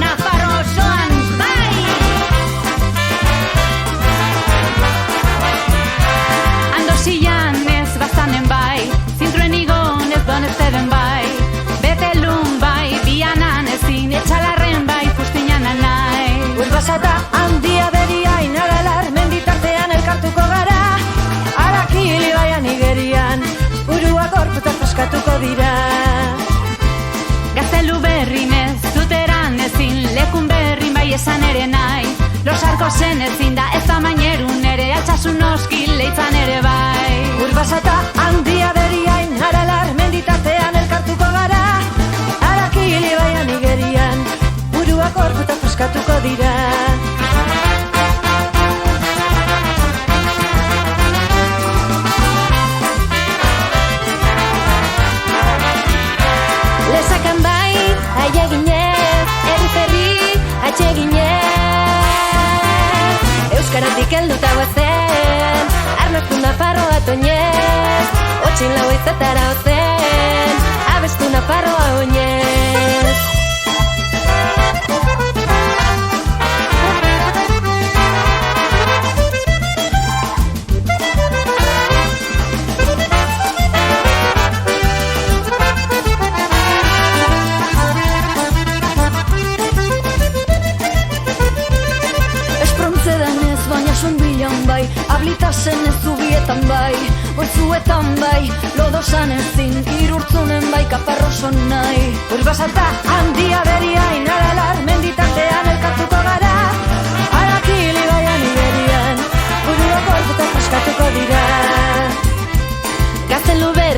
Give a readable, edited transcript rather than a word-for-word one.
Nafarro osoan, bai! Andosian ez bazanen bai, zintruen igon ez donezteden bai, betelun bai, bianan ezin, etxalarren bai, fustinan anai. Urbasata handia beriain aralar, menditartean elkartuko gara, Arakili baian igerian, burua gorputa foskatuko dira. Gaztelu berrin ez zuteran ezin, lekun berrin bai esan ere nahi, Los Arcosen ezin da ez amainerun ere, altsasun noski leitzan ere bai. Urbasata handia beriain aralar, menditartean elkartuko gara, Arakili baian igerian, burua gorputa foskatuko dira. Lesakan bai, aieginez, herri-ferri, atxeginez, euskaratik helduta guazen, arnaztu Nafarroa toinez, otxin lau izatara ozen, abestu Nafarroa oinez. Bai, ablitasen ez zubietan bai, oizuetan bai, lodosan ezin, irurtzunen bai, kaparroson nahi. Urbasata handia beriain